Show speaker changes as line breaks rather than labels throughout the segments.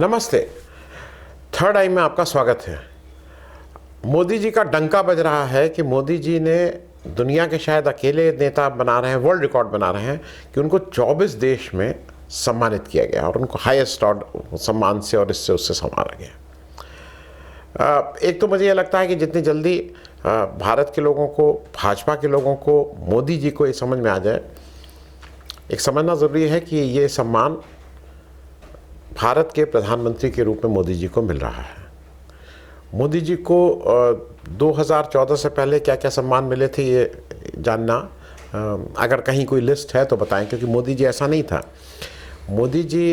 नमस्ते। थर्ड आई में आपका स्वागत है। मोदी जी का डंका बज रहा है कि मोदी जी ने दुनिया के शायद अकेले नेता बना रहे हैं, वर्ल्ड रिकॉर्ड बना रहे हैं कि उनको 24 देश में सम्मानित किया गया और उनको हाईएस्ट सम्मान से और इससे उससे संवारा गया। एक तो मुझे ये लगता है कि जितनी जल्दी भारत के लोगों को, भाजपा के लोगों को मोदी जी को ये समझ में आ जाए, एक समझना ज़रूरी है कि ये सम्मान भारत के प्रधानमंत्री के रूप में मोदी जी को मिल रहा है। मोदी जी को 2014 से पहले क्या क्या सम्मान मिले थे ये जानना, अगर कहीं कोई लिस्ट है तो बताएं, क्योंकि मोदी जी ऐसा नहीं था। मोदी जी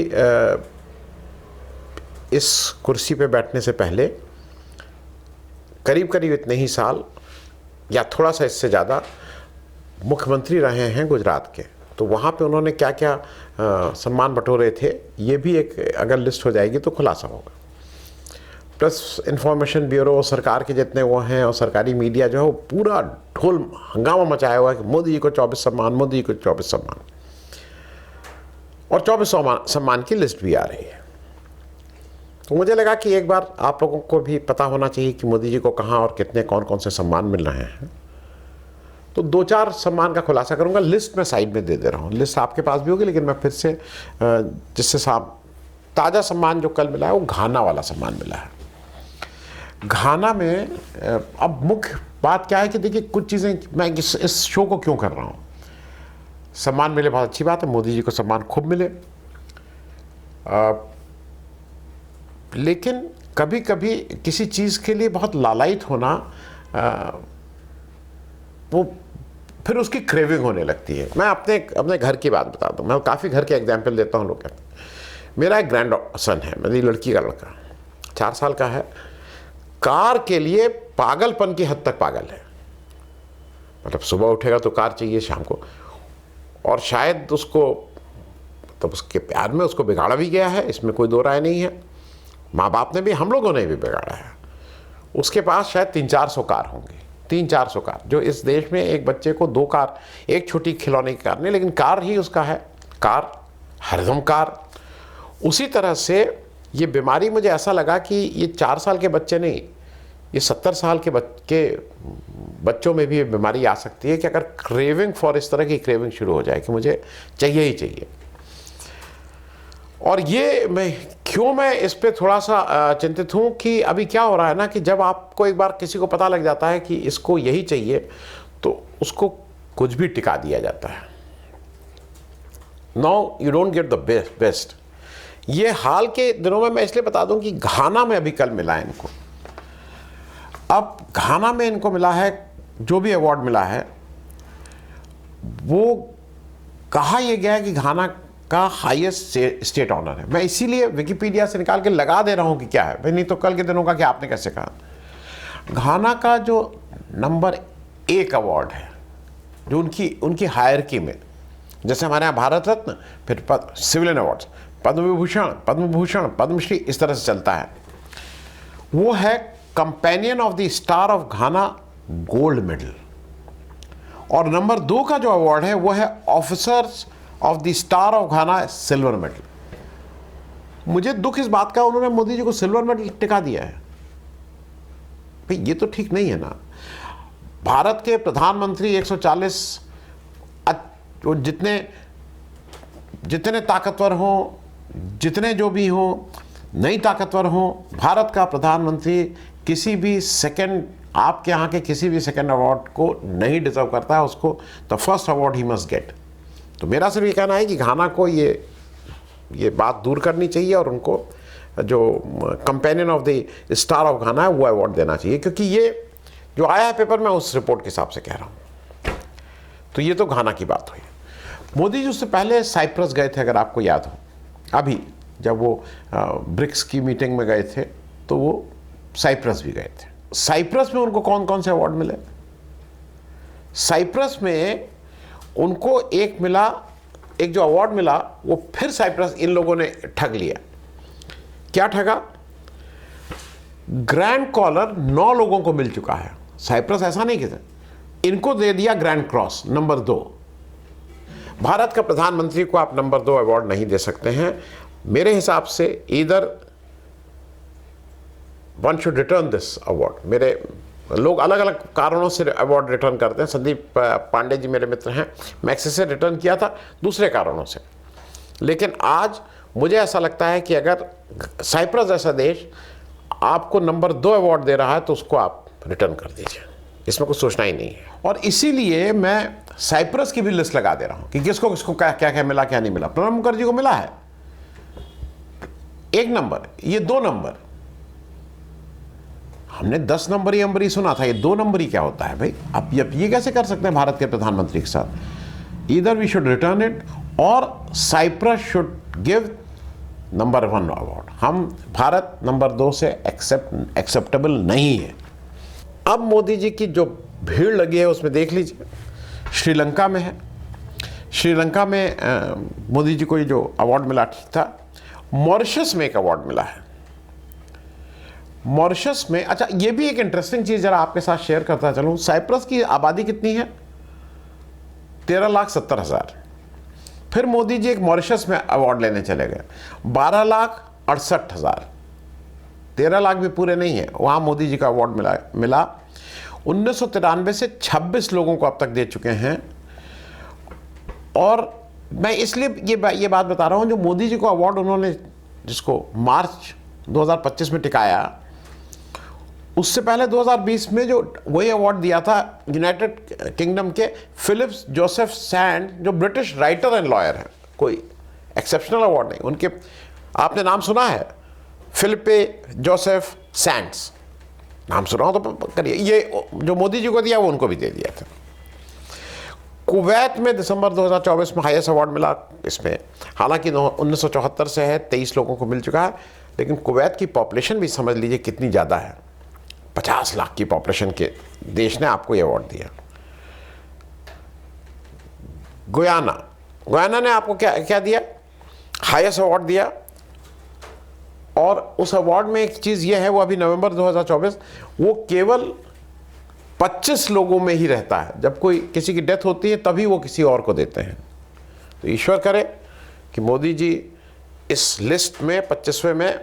इस कुर्सी पे बैठने से पहले करीब करीब इतने ही साल या थोड़ा सा इससे ज़्यादा मुख्यमंत्री रहे हैं गुजरात के। तो वहाँ पे उन्होंने क्या क्या सम्मान बटोरे थे, ये भी एक अगर लिस्ट हो जाएगी तो खुलासा होगा। प्रेस इंफॉर्मेशन ब्यूरो, सरकार के जितने वो हैं और सरकारी मीडिया जो है वो पूरा ढोल हंगामा मचाया हुआ है कि मोदी जी को 24 सम्मान, मोदी जी को 24 सम्मान, और 24 सम्मान की लिस्ट भी आ रही है। तो मुझे लगा कि एक बार आप लोगों को भी पता होना चाहिए कि मोदी जी को कहाँ और कितने कौन कौन से सम्मान मिल रहे हैं। तो 2-4 सम्मान का खुलासा करूंगा। लिस्ट में साइड में दे दे रहा हूँ, लिस्ट आपके पास भी होगी, लेकिन मैं फिर से जिससे ताज़ा सम्मान जो कल मिला है वो घाना वाला सम्मान मिला है। घाना में अब मुख्य बात क्या है कि देखिए, कुछ चीज़ें मैं इस शो को क्यों कर रहा हूँ। सम्मान मिले बहुत अच्छी बात है, मोदी जी को सम्मान खूब मिले, लेकिन कभी कभी किसी चीज़ के लिए बहुत लालायित होना वो फिर उसकी क्रेविंग होने लगती है। मैं अपने घर की बात बता दूं, मैं काफ़ी घर के एग्जाम्पल देता हूँ। लोग कहते हैं, मेरा एक ग्रैंड सन है, मेरी लड़की का लड़का 4 साल का है, कार के लिए पागलपन की हद तक पागल है। मतलब सुबह उठेगा तो कार चाहिए, शाम को, और शायद उसको तब उसके प्यार में उसको बिगाड़ा भी गया है, इसमें कोई दो राय नहीं है। माँ बाप ने भी, हम लोगों ने भी बिगाड़ा है। उसके पास शायद 300-400 कार होंगी, 300-400 कार, जो इस देश में एक बच्चे को 2 कार, एक छोटी खिलौने की कार नहीं, लेकिन कार ही उसका है, कार, हरदम कार। उसी तरह से ये बीमारी, मुझे ऐसा लगा कि ये 4 साल के बच्चे नहीं, ये 70 साल के बच्चों में भी ये बीमारी आ सकती है कि अगर क्रेविंग फॉर, इस तरह की क्रेविंग शुरू हो जाए कि मुझे चाहिए ही चाहिए। और ये मैं इस पे थोड़ा सा चिंतित हूँ कि अभी क्या हो रहा है ना, कि जब आपको एक बार किसी को पता लग जाता है कि इसको यही चाहिए, तो उसको कुछ भी टिका दिया जाता है। Now you don't get the best. ये हाल के दिनों में मैं इसलिए बता दूं कि घाना में अभी कल मिला है इनको। अब घाना में इनको मिला है, जो भी अवार्ड मिला है, वो कहा यह गया है कि घाना का हाईएस्ट स्टेट ऑनर है। मैं इसीलिए विकिपीडिया से निकाल के लगा दे रहा हूं कि क्या है भाई, नहीं तो कल के दिनों का कि आपने कैसे कहा। घाना का जो नंबर 1 अवार्ड है, जो उनकी हायरकी में, जैसे हमारे यहाँ भारत रत्न, फिर सिविलियन अवार्ड्स, पद्म विभूषण, पद्म भूषण, पद्मश्री, इस तरह से चलता है, वो है companion of the star of Ghana gold medal. और नंबर 2 का जो अवार्ड है वो है officers of the star of Ghana silver medal. मुझे दुख इस बात का, उन्होंने मोदी जी को सिल्वर मेडल टिका दिया है। भाई ये तो ठीक नहीं है ना। भारत के प्रधानमंत्री 140 जितने ताकतवर हों, जितने जो भी हों, नहीं ताकतवर हों, भारत का प्रधानमंत्री किसी भी सेकंड, आपके यहाँ के किसी भी सेकंड अवार्ड को नहीं डिजर्व करता है। उसको the first award he must get. तो मेरा सिर्फ ये कहना है कि घाना को ये बात दूर करनी चाहिए और उनको जो companion of the star of घाना है वो अवार्ड देना चाहिए, क्योंकि ये जो आया है पेपर में उस रिपोर्ट के हिसाब से कह रहा हूँ। तो ये तो घाना की बात हुई। मोदी जी उससे पहले साइप्रस गए थे, अगर आपको याद हो। अभी जब वो ब्रिक्स की मीटिंग में गए थे तो वो साइप्रस भी गए थे। साइप्रस में उनको कौन कौन से अवार्ड मिले? साइप्रस में उनको एक जो अवार्ड मिला, वो फिर साइप्रस इन लोगों ने ठग लिया। क्या ठगा? ग्रैंड कॉलर 9 लोगों को मिल चुका है। साइप्रस ऐसा नहीं कहते, इनको दे दिया ग्रैंड क्रॉस नंबर 2। भारत का प्रधानमंत्री को आप नंबर 2 अवार्ड नहीं दे सकते हैं। मेरे हिसाब से इधर one should return this award. मेरे लोग अलग अलग कारणों से अवार्ड रिटर्न करते हैं। संदीप पांडे जी मेरे मित्र हैं, मैं एक्सेस से रिटर्न किया था दूसरे कारणों से, लेकिन आज मुझे ऐसा लगता है कि अगर साइप्रस जैसा देश आपको नंबर 2 अवार्ड दे रहा है तो उसको आप रिटर्न कर दीजिए, इसमें कुछ सोचना ही नहीं है। और इसीलिए मैं साइप्रस की भी लिस्ट लगा दे रहा हूं कि किसको किसको क्या क्या क्या मिला, क्या नहीं मिला। प्रणब मुखर्जी को मिला है 1 नंबर, ये 2 नंबर। हमने 10 नंबर ही सुना था, ये 2 नंबर ही क्या होता है भाई? आप ये कैसे कर सकते हैं भारत के प्रधानमंत्री के साथ? Either we should return it or Cyprus should give number 1 award. हम भारत नंबर 2 से एक्सेप्टेबल नहीं है। अब मोदी जी की जो भीड़ लगी है उसमें देख लीजिए, श्रीलंका में है। श्रीलंका में मोदी जी को ये जो अवार्ड मिला ठीक था। मॉरिशस में एक अवार्ड मिला है। मॉरिशस में, अच्छा ये भी एक इंटरेस्टिंग चीज़ जरा आपके साथ शेयर करता चलूँ। साइप्रस की आबादी कितनी है? 13,70,000। फिर मोदी जी एक मॉरिशस में अवार्ड लेने चले गए, 12,68,000। 13 लाख भी पूरे नहीं है, वहाँ मोदी जी का अवार्ड मिला। 1993 से 26 लोगों को अब तक दे चुके हैं। और मैं इसलिए ये बात बता रहा हूँ, जो मोदी जी को अवार्ड उन्होंने जिसको मार्च 2025 में टिकाया, उससे पहले 2020 में जो वही अवार्ड दिया था यूनाइटेड किंगडम के फिलिप्स जोसेफ सैंड, जो ब्रिटिश राइटर एंड लॉयर हैं। कोई एक्सेप्शनल अवार्ड नहीं उनके, आपने नाम सुना है फिलिपे जोसेफ सैंड्स, नाम सुना हो तो करिए। ये जो मोदी जी को दिया वो उनको भी दे दिया था। कुवैत में दिसंबर 2024 में हाईएस्ट अवार्ड मिला इसमें, हालांकि 1974 से है, 23 लोगों को मिल चुका है। लेकिन कुवैत की पॉपुलेशन भी समझ लीजिए कितनी ज़्यादा है, 50 लाख की पॉपुलेशन के देश ने आपको ये अवार्ड दिया। गुयाना ने आपको क्या दिया? हाईएस्ट अवार्ड दिया। और उस अवार्ड में एक चीज़ ये है, वो अभी नवंबर 2024 वो केवल 25 लोगों में ही रहता है। जब कोई किसी की डेथ होती है तभी वो किसी और को देते हैं। तो ईश्वर करे कि मोदी जी इस लिस्ट में 25वें में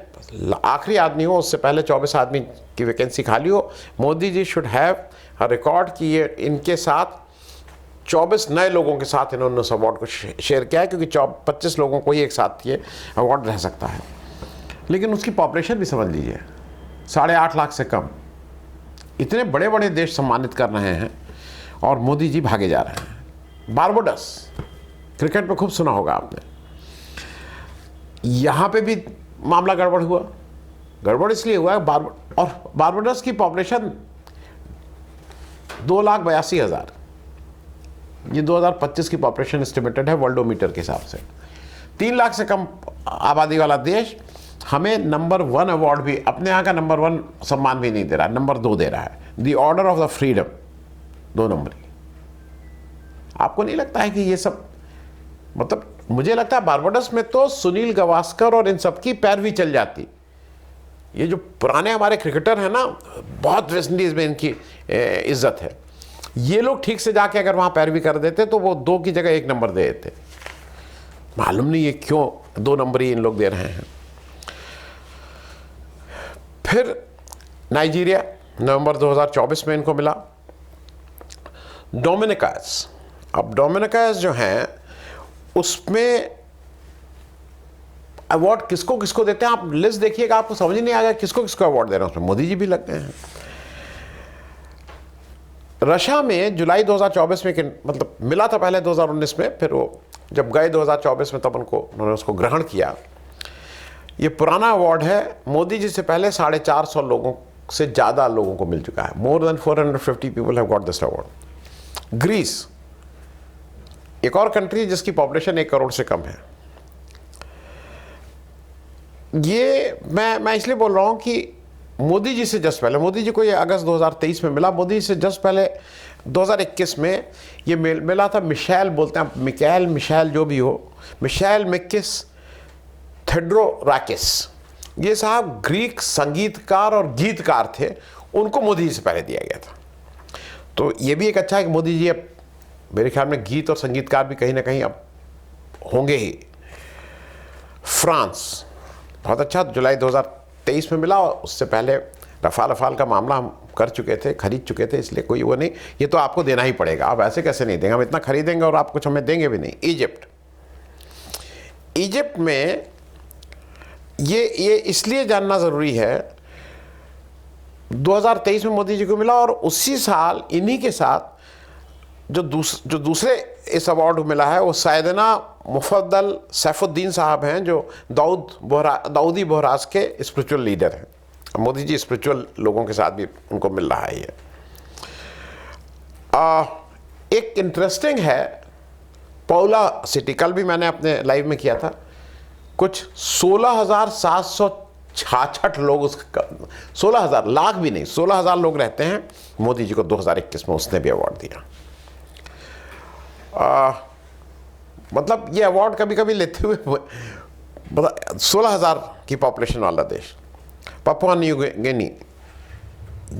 आखिरी आदमी हो, उससे पहले 24 आदमी की वैकेंसी खाली हो। Modi ji should have a record कि ये इनके साथ 24 नए लोगों के साथ इन्होंने उस अवार्ड को शेयर किया है, क्योंकि 25 लोगों को ही एक साथ ये अवार्ड रह सकता है। लेकिन उसकी पॉपुलेशन भी समझ लीजिए 8.5 लाख से कम। इतने बड़े बड़े देश सम्मानित कर रहे हैं और मोदी जी भागे जा रहे हैं। बारबाडोस, क्रिकेट में खूब सुना होगा आपने, यहाँ पे भी मामला गड़बड़ हुआ। गड़बड़ इसलिए हुआ है और बारबाडोस की पॉपुलेशन 2,82,000, ये 2025 की पॉपुलेशन एस्टिमेटेड है वर्ल्डोमीटर के हिसाब से। 3 लाख से कम आबादी वाला देश हमें नंबर 1 अवार्ड भी, अपने यहाँ का नंबर 1 सम्मान भी नहीं दे रहा है, नंबर 2 दे रहा है, the order of the freedom, 2 नंबरी। आपको नहीं लगता है कि ये सब, मतलब मुझे लगता है बारबाडोस में तो सुनील गावस्कर और इन सब की पैरवी चल जाती। ये जो पुराने हमारे क्रिकेटर हैं ना, बहुत वेस्ट इंडीज में इनकी इज्जत है। ये लोग ठीक से जाके अगर वहाँ पैरवी कर देते तो वो 2 की जगह 1 नंबर दे देते। मालूम नहीं ये क्यों 2 नंबर ही इन लोग दे रहे हैं। फिर नाइजीरिया, नवंबर 2024 में इनको मिला। डोमिनिकास, अब डोमिनिकास जो हैं उसमें अवार्ड किसको किसको देते हैं, आप लिस्ट देखिएगा आपको समझ ही नहीं आएगा किसको किसको अवार्ड दे रहे हैं। उसमें मोदी जी भी लग गए हैं। रशिया में जुलाई 2024 में, मतलब मिला था पहले 2019 में, फिर वो जब गए 2024 में तब उन्होंने उसको ग्रहण किया। ये पुराना अवार्ड है, मोदी जी से पहले 450 लोगों से ज़्यादा लोगों को मिल चुका है। More than 450 people have got this award. Greece, एक और कंट्री जिसकी पॉपुलेशन 1 करोड़ से कम है। ये मैं इसलिए बोल रहा हूँ कि मोदी जी से जस्ट पहले, मोदी जी को ये अगस्त 2023 में मिला, मोदी जी से जस्ट पहले 2021 में ये मिला था मिशेल, बोलते हैं मिशेल जो भी हो, मिशेल मिकिस थेड्रोराकिस। ये साहब ग्रीक संगीतकार और गीतकार थे, उनको मोदी जी से पहले दिया गया था। तो ये भी एक अच्छा है कि मोदी जी अब मेरे ख्याल में गीत और संगीतकार भी कहीं ना कहीं अब होंगे ही। फ्रांस, बहुत अच्छा, जुलाई 2023 में मिला, और उससे पहले रफाल का मामला हम कर चुके थे, खरीद चुके थे, इसलिए कोई वो नहीं, ये तो आपको देना ही पड़ेगा, आप ऐसे कैसे नहीं देंगे, हम इतना खरीदेंगे और आप कुछ हमें देंगे भी नहीं। इजिप्ट में ये इसलिए जानना ज़रूरी है, 2023 में मोदी जी को मिला और उसी साल इन्हीं के साथ जो दूसरे इस अवार्ड मिला है वो सैयदना मुफद्दल सैफुद्दीन साहब हैं, जो दाऊदी बोहराज के स्पिरिचुअल लीडर हैं। मोदी जी स्पिरिचुअल लोगों के साथ भी उनको मिल रहा है ये। एक इंटरेस्टिंग है, पौला सिटी, कल भी मैंने अपने लाइव में किया था, कुछ 16,766 लोग, उसका 16,000 लाख भी नहीं, 16,000 लोग रहते हैं। मोदी जी को 2021 में उसने भी अवार्ड दिया। मतलब ये अवार्ड कभी कभी लेते हुए 16,000 की पॉपुलेशन वाला देश, पापुआ न्यू गिनी,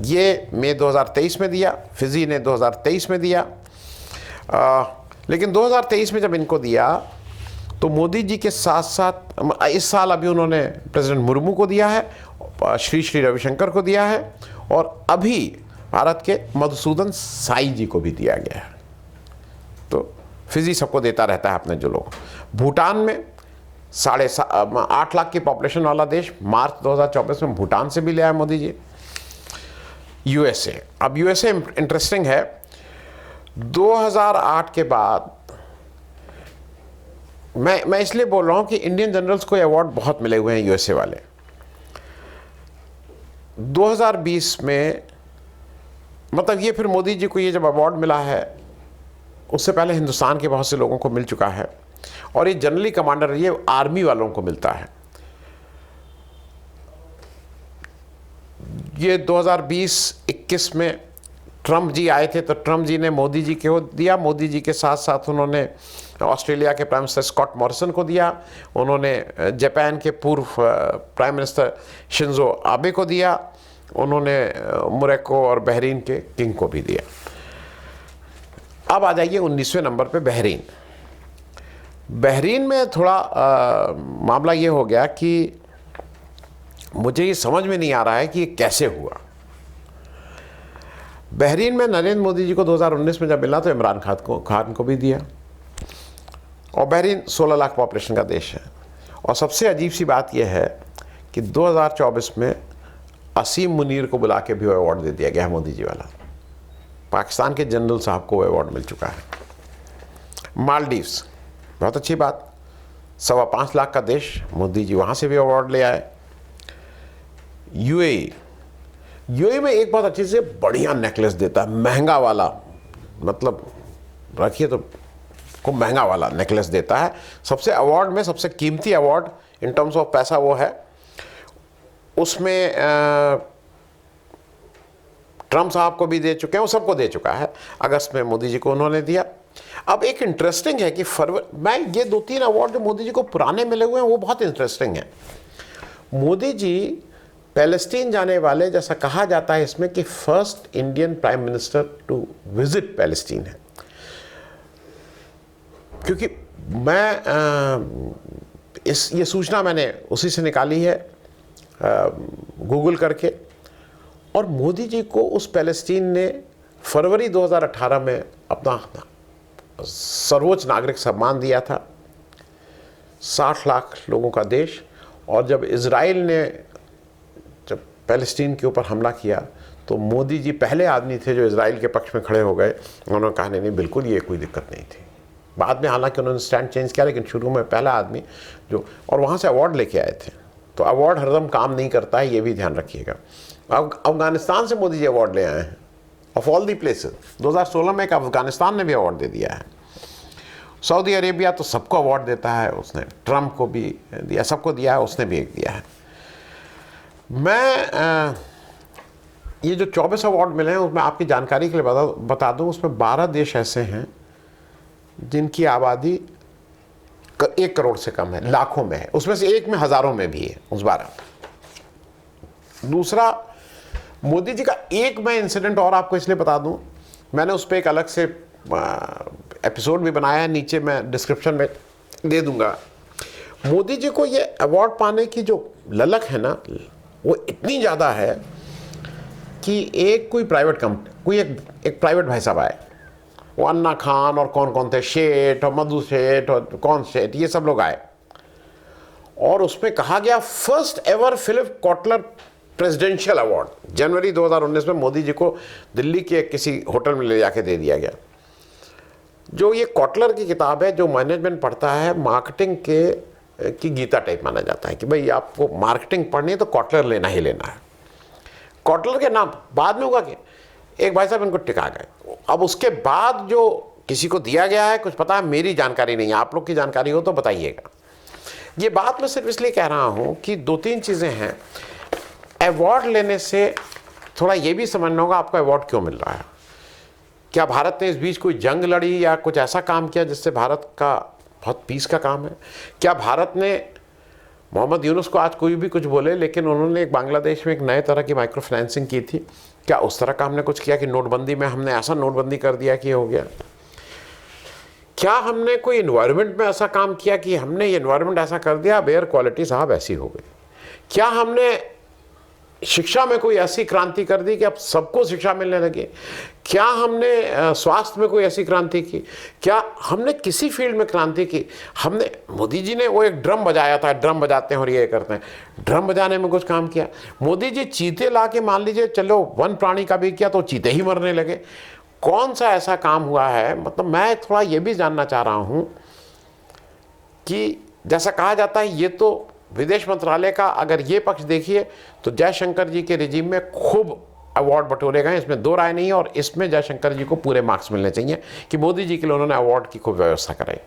ये मई 2023 में दिया, फिजी ने 2023 में दिया। लेकिन 2023 में जब इनको दिया तो मोदी जी के साथ साथ इस साल अभी उन्होंने प्रेसिडेंट मुर्मू को दिया है, श्री रविशंकर को दिया है, और अभी भारत के मधुसूदन साई जी को भी दिया गया है। तो फिजी सबको देता रहता है अपने जो लोग। भूटान में 8.5 लाख की पॉपुलेशन वाला देश, मार्च 2024 में भूटान से भी ले आए मोदी जी। यूएसए, अब यूएसए इंटरेस्टिंग है, 2008 के बाद मैं इसलिए बोल रहा हूं कि इंडियन जनरल्स को अवार्ड बहुत मिले हुए हैं यूएसए वाले। 2020 में, मतलब ये फिर मोदी जी को ये जब अवार्ड मिला है, उससे पहले हिंदुस्तान के बहुत से लोगों को मिल चुका है, और ये जनरली कमांडर, ये आर्मी वालों को मिलता है। ये 2020-21 में ट्रंप जी आए थे, तो ट्रंप जी ने मोदी जी को दिया, मोदी जी के साथ साथ उन्होंने ऑस्ट्रेलिया के प्राइम मिनिस्टर स्कॉट मॉरिसन को दिया, उन्होंने जापान के पूर्व प्राइम मिनिस्टर शिंजो आबे को दिया, उन्होंने मोरक्को और बहरीन के किंग को भी दिया। अब आ जाइए 19वें नंबर पे बहरीन। बहरीन में थोड़ा मामला ये हो गया कि मुझे ये समझ में नहीं आ रहा है कि ये कैसे हुआ। बहरीन में नरेंद्र मोदी जी को 2019 में जब मिला तो इमरान खान को भी दिया, और बहरीन 16 लाख पॉपुलेशन का देश है। और सबसे अजीब सी बात यह है कि 2024 में असीम मुनीर को बुला के भी अवार्ड दे दिया गया है मोदी जी वाला। पाकिस्तान के जनरल साहब को अवार्ड मिल चुका है। मालदीव्स, बहुत अच्छी बात, 5.25 लाख का देश, मोदी जी वहाँ से भी अवार्ड ले आए। यूएई में एक बहुत अच्छी से बढ़िया नेकलेस देता है, महंगा वाला, मतलब रखिए तो को महंगा वाला नेकलेस देता है। सबसे अवार्ड में सबसे कीमती अवार्ड इन टर्म्स ऑफ पैसा वो है, उसमें ट्रंप साहब को भी दे चुके हैं, वो सबको दे चुका है। अगस्त में मोदी जी को उन्होंने दिया। अब एक इंटरेस्टिंग है कि मैं ये 2-3 अवार्ड जो मोदी जी को पुराने मिले हुए हैं वो बहुत इंटरेस्टिंग है। मोदी जी पैलेस्टीन जाने वाले, जैसा कहा जाता है इसमें, कि first Indian prime minister to visit Palestine है। क्योंकि मैं ये सूचना मैंने उसी से निकाली है गूगल करके, और मोदी जी को उस पैलेस्टीन ने फरवरी 2018 में अपना सर्वोच्च नागरिक सम्मान दिया था, 60 लाख लोगों का देश। और जब इजराइल ने जब पैलेस्टीन के ऊपर हमला किया तो मोदी जी पहले आदमी थे जो इजराइल के पक्ष में खड़े हो गए। उन्होंने कहा नहीं बिल्कुल ये कोई दिक्कत नहीं थी। बाद में हालांकि उन्होंने स्टैंड चेंज किया, लेकिन शुरू में पहला आदमी जो, और वहाँ से अवार्ड लेके आए थे। तो अवार्ड हरदम काम नहीं करता है, ये भी ध्यान रखिएगा। अफगानिस्तान से मोदी जी अवार्ड ले आए हैं, ऑफ ऑल दी प्लेसेस। 2016 में एक अफगानिस्तान ने भी अवार्ड दे दिया है। सऊदी अरेबिया तो सबको अवार्ड देता है, उसने ट्रंप को भी दिया, सबको दिया है, उसने भी एक दिया है। मैं ये जो 24 अवार्ड मिले हैं उसमें आपकी जानकारी के लिए बता दूं, उसमें 12 देश ऐसे हैं जिनकी आबादी 1 करोड़ से कम है, लाखों में है। उसमें से एक में हज़ारों में भी है, उस 12। दूसरा, मोदी जी का एक मैं इंसिडेंट और आपको इसलिए बता दूं, मैंने उस पर एक अलग से एपिसोड भी बनाया है, नीचे मैं डिस्क्रिप्शन में दे दूंगा। मोदी जी को ये अवार्ड पाने की जो ललक है ना, वो इतनी ज़्यादा है कि एक कोई प्राइवेट कंपनी, कोई एक प्राइवेट भाई साहब आए, वो अन्ना खान और कौन कौन थे, शेठ और मधु शेठ और कौन शेठ, ये सब लोग आए, और उसमें कहा गया first ever Philip Kotler presidential award जनवरी 2019 में मोदी जी को दिल्ली के किसी होटल में ले जाके दे दिया गया। जो ये कॉटलर की किताब है, जो मैनेजमेंट पढ़ता है, मार्केटिंग की गीता टाइप माना जाता है कि भाई आपको मार्केटिंग पढ़नी है तो कॉटलर लेना ही लेना है। कॉटलर के नाम बाद में होगा कि एक भाई साहब इनको टिका गए। अब उसके बाद जो किसी को दिया गया है कुछ पता है, मेरी जानकारी नहीं है, आप लोग की जानकारी हो तो बताइएगा। ये बात मैं सिर्फ इसलिए कह रहा हूँ कि 2-3 चीज़ें हैं। अवार्ड लेने से थोड़ा ये भी समझना होगा आपको अवार्ड क्यों मिल रहा है। क्या भारत ने इस बीच कोई जंग लड़ी या कुछ ऐसा काम किया जिससे भारत का बहुत पीस का काम है? क्या भारत ने मोहम्मद यूनुस को आज कोई भी कुछ बोले, लेकिन उन्होंने एक बांग्लादेश में एक नए तरह की माइक्रो फाइनेंसिंग की थी, क्या उस तरह का हमने कुछ किया कि नोटबंदी में हमने ऐसा नोटबंदी कर दिया कि हो गया? क्या हमने कोई इन्वायरमेंट में ऐसा काम किया कि हमने ये इन्वायरमेंट ऐसा कर दिया अब एयर क्वालिटी साहब ऐसी हो गई? क्या हमने शिक्षा में कोई ऐसी क्रांति कर दी कि अब सबको शिक्षा मिलने लगी? क्या हमने स्वास्थ्य में कोई ऐसी क्रांति की? क्या हमने किसी फील्ड में क्रांति की? हमने, मोदी जी ने वो एक ड्रम बजाया था, ड्रम बजाते हैं और ये करते हैं, ड्रम बजाने में कुछ काम किया? मोदी जी चीते ला के मान लीजिए चलो वन प्राणी का भी किया तो चीते ही मरने लगे। कौन सा ऐसा काम हुआ है? मतलब मैं थोड़ा ये भी जानना चाह रहा हूँ कि जैसा कहा जाता है, ये तो विदेश मंत्रालय का अगर ये पक्ष देखिए तो जयशंकर जी के रिजीम में खूब अवार्ड बटोरे गए, इसमें 2 राय नहीं है, और इसमें जयशंकर जी को पूरे मार्क्स मिलने चाहिए कि मोदी जी के लिए उन्होंने अवार्ड की खूब व्यवस्था कराई।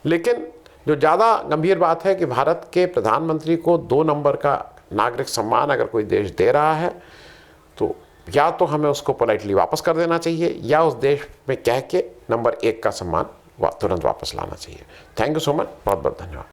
लेकिन जो ज़्यादा गंभीर बात है कि भारत के प्रधानमंत्री को 2 नंबर का नागरिक सम्मान अगर कोई देश दे रहा है तो या तो हमें उसको पोलाइटली वापस कर देना चाहिए या उस देश में कह के नंबर 1 का सम्मान तुरंत वापस लाना चाहिए। थैंक यू सो मच, बहुत बहुत धन्यवाद।